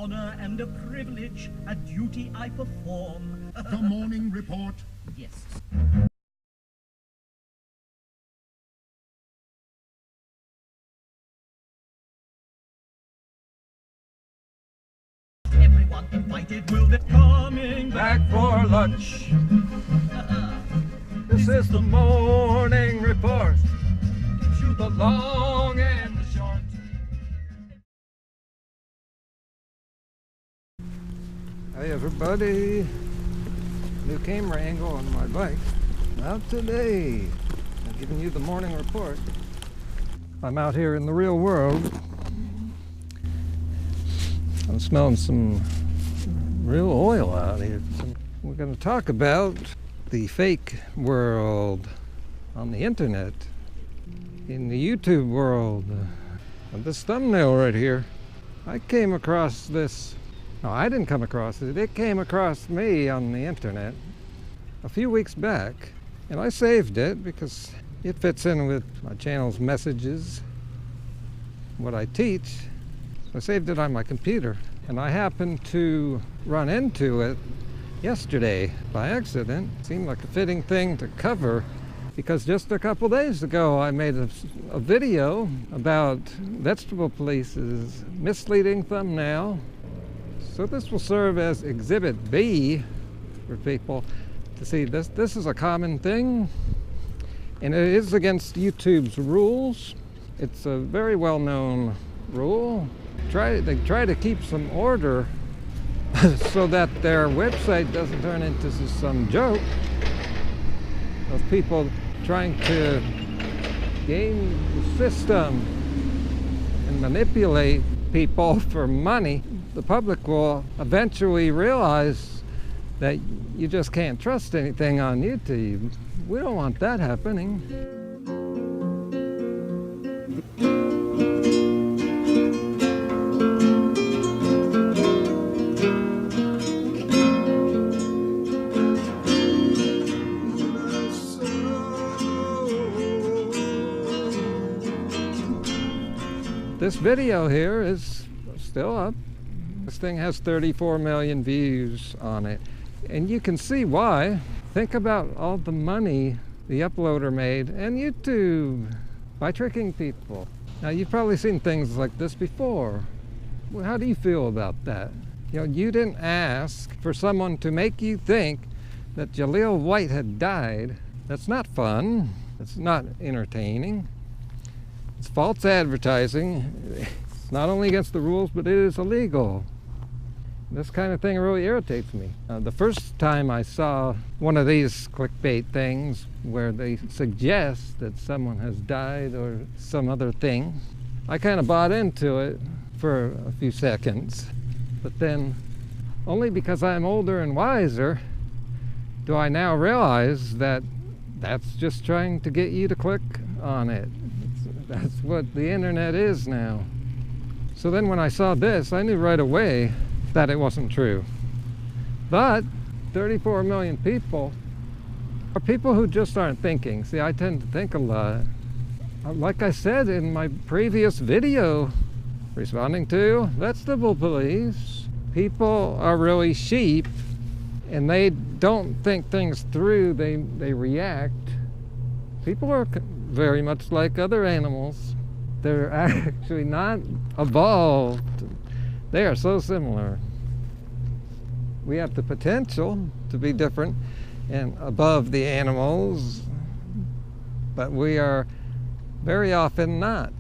honor and a privilege, a duty I perform. The morning report. Yes. Everyone invited will be coming back for lunch. This is the morning report. Gives you the long and the short. Hey everybody, new camera angle on my bike. Out today, I'm giving you the morning report. I'm out here in the real world. I'm smelling some real oil out here. We're going to talk about the fake world on the internet, in the YouTube world. This thumbnail right here, I came across this. No, I didn't come across it. It came across me on the internet a few weeks back, and I saved it because it fits in with my channel's messages, what I teach. I saved it on my computer, and I happened to run into it yesterday by accident. It seemed like a fitting thing to cover because just a couple days ago I made a video about Vegetable Police's misleading thumbnail. So this will serve as exhibit B for people to see. This is a common thing, and it is against YouTube's rules. It's a very well-known rule. They try to keep some order so that their website doesn't turn into some joke of people trying to game the system and manipulate people for money. The public will eventually realize that you just can't trust anything on YouTube. We don't want that happening. This video here is still up. This thing has 34 million views on it. And you can see why. Think about all the money the uploader made and YouTube by tricking people. Now you've probably seen things like this before. Well, how do you feel about that? You know, you didn't ask for someone to make you think that Jaleel White had died. That's not fun. It's not entertaining. It's false advertising. It's not only against the rules, but it is illegal. This kind of thing really irritates me. The first time I saw one of these clickbait things where they suggest that someone has died or some other thing, I kind of bought into it for a few seconds. But then, only because I'm older and wiser, do I now realize that that's just trying to get you to click on it. That's what the internet is now. So then when I saw this, I knew right away that it wasn't true. But 34 million people are people who just aren't thinking. See, I tend to think a lot. Like I said in my previous video, responding to Vegetable Police, people are really sheep and they don't think things through, they react. People are very much like other animals. They're actually not evolved. They are so similar. We have the potential to be different and above the animals, but we are very often not.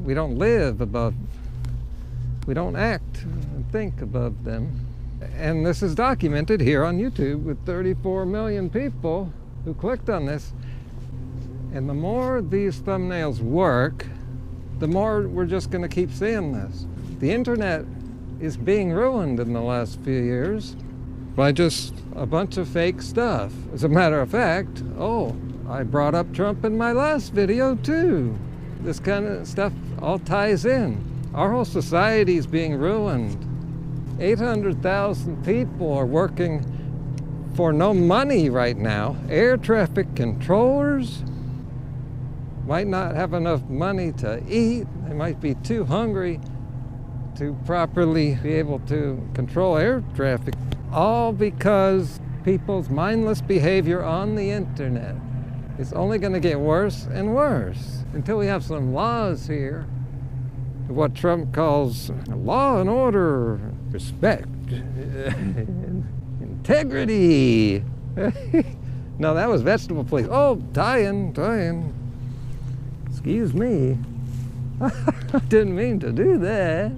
We don't live above, we don't act and think above them. And this is documented here on YouTube with 34 million people who clicked on this. And the more these thumbnails work, the more we're just going to keep seeing this. The internet is being ruined in the last few years by just a bunch of fake stuff. As a matter of fact, I brought up Trump in my last video too. This kind of stuff all ties in. Our whole society is being ruined. 800,000 people are working for no money right now. Air traffic controllers might not have enough money to eat. They might be too hungry to properly be able to control air traffic, all because people's mindless behavior on the internet is only going to get worse and worse until we have some laws here, what Trump calls law and order, respect, integrity. No, that was vegetable police. Oh, dying. Excuse me. I didn't mean to do that.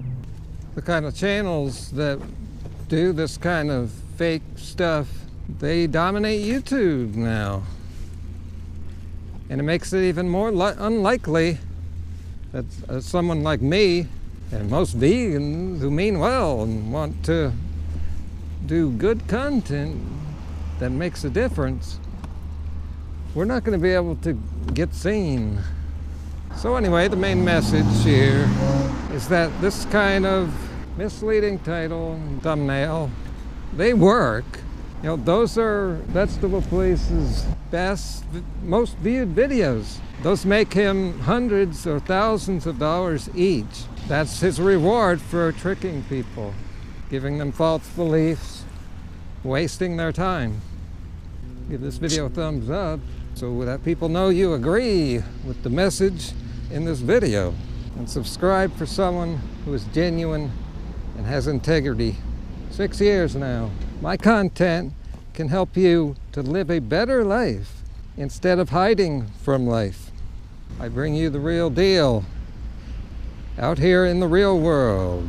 The kind of channels that do this kind of fake stuff, they dominate YouTube now. And it makes it even more unlikely that someone like me and most vegans who mean well and want to do good content that makes a difference, we're not going to be able to get seen. So anyway, the main message here is that this kind of misleading title and thumbnail, they work. You know, those are Vegetable Police's best, most viewed videos. Those make him hundreds or thousands of dollars each. That's his reward for tricking people, giving them false beliefs, wasting their time. Give this video a thumbs up so that people know you agree with the message in this video. And subscribe for someone who is genuine and has integrity. 6 years now. My content can help you to live a better life instead of hiding from life. I bring you the real deal out here in the real world.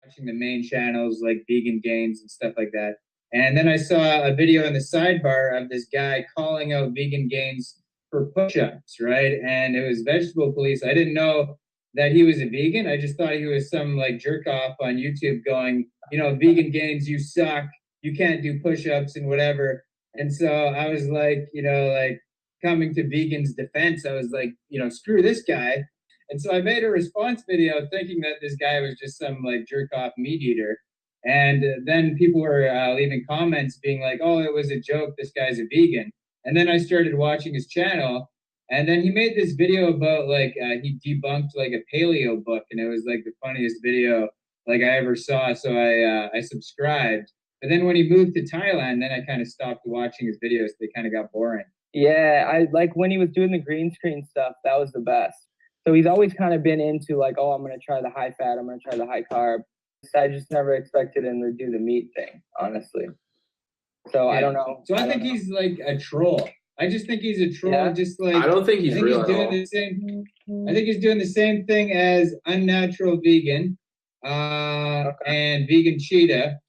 Watching the main channels like Vegan Gains and stuff like that. And then I saw a video in the sidebar of this guy calling out Vegan Gains for push-ups, right? And it was Vegetable Police. I didn't know that he was a vegan. I just thought he was some like jerk off on YouTube going, you know, Vegan Gains, you suck. You can't do push-ups and whatever. And so I was like, you know, like coming to vegans' defense, I was like, you know, screw this guy. And so I made a response video thinking that this guy was just some like jerk off meat eater. And then people were leaving comments being like, oh, it was a joke. This guy's a vegan. And then I started watching his channel. And then he made this video about like he debunked like a paleo book. And it was like the funniest video like I ever saw. So I subscribed. But then when he moved to Thailand, then I kind of stopped watching his videos. They kind of got boring. Yeah, I like when he was doing the green screen stuff, that was the best. So he's always kind of been into like, oh, I'm going to try the high fat, I'm going to try the high carb. I just never expected him to do the meat thing, honestly. So yeah. I don't know. So I think he's like a troll. I just think he's a troll. Yeah. Just like I don't think he's real. He's doing the same. I think he's doing the same thing as Unnatural Vegan, and Vegan Cheetah,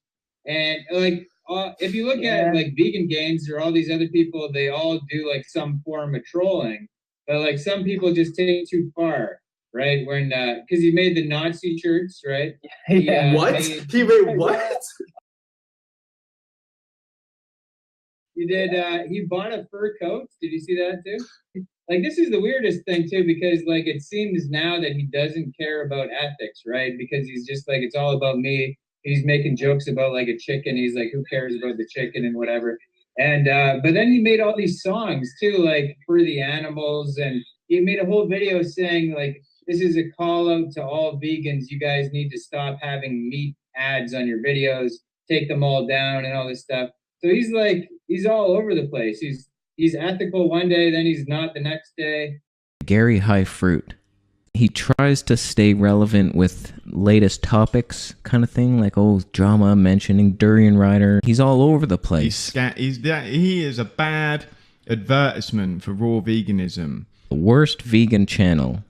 and like if you look at like Vegan Games or all these other people, they all do like some form of trolling, but like some people just take it too far. Right, when because he made the Nazi shirts, right? Yeah. What? He made what? He did. He bought a fur coat. Did you see that too? Like this is the weirdest thing too, because like it seems now that he doesn't care about ethics, right? Because he's just like it's all about me. He's making jokes about like a chicken. He's like, who cares about the chicken and whatever. And but then he made all these songs too, like for the animals, and he made a whole video saying like, this is a call out to all vegans. You guys need to stop having meat ads on your videos, take them all down and all this stuff. So he's like, he's all over the place. He's ethical one day, then he's not the next day. Gary High Fruit. He tries to stay relevant with latest topics kind of thing, like drama, mentioning Durian Rider. He's all over the place. He is a bad advertisement for raw veganism. The worst vegan channel.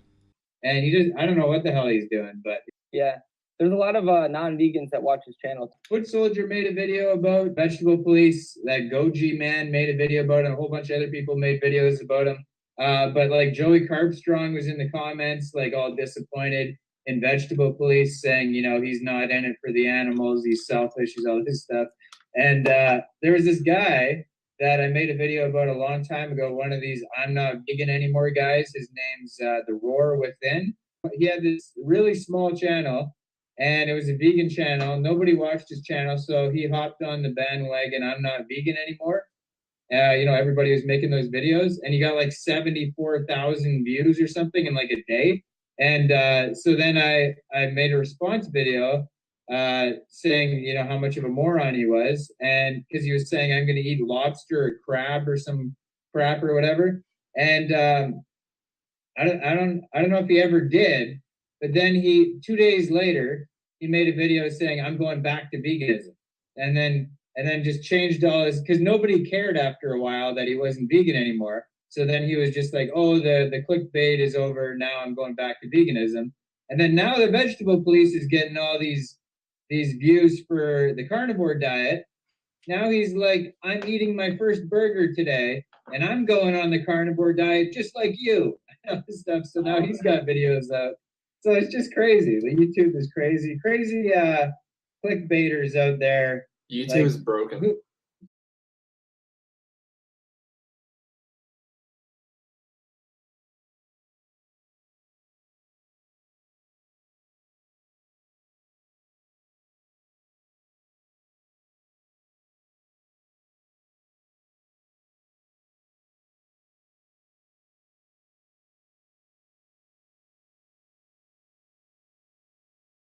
And he just, I don't know what the hell he's doing, but yeah, there's a lot of non-vegans that watch his channel. Foot Soldier made a video about vegetable police. That Goji man made a video about it. A whole bunch of other people made videos about him. But like Joey Carpstrong was in the comments, like all disappointed in vegetable police, saying, you know, he's not in it for the animals. He's selfish. He's all this stuff. And there was this guy that I made a video about a long time ago, one of these I'm not vegan anymore guys. His name's The Roar Within. He had this really small channel, and it was a vegan channel. Nobody watched his channel, so he hopped on the bandwagon, I'm not vegan anymore. You know, everybody was making those videos, and he got like 74,000 views or something in like a day. And so then I made a response video saying, you know, how much of a moron he was, and because he was saying I'm going to eat lobster or crab or some crap or whatever, and I don't know if he ever did, but then 2 days later he made a video saying I'm going back to veganism, and then just changed all his, because nobody cared after a while that he wasn't vegan anymore. So then he was just like, oh, the clickbait is over, now I'm going back to veganism. And then now the vegetable police is getting all these views for the carnivore diet. Now he's like, I'm eating my first burger today, and I'm going on the carnivore diet just like you. Stuff. So now he's got videos out. So it's just crazy. The YouTube is crazy. Crazy clickbaiters out there. YouTube is broken.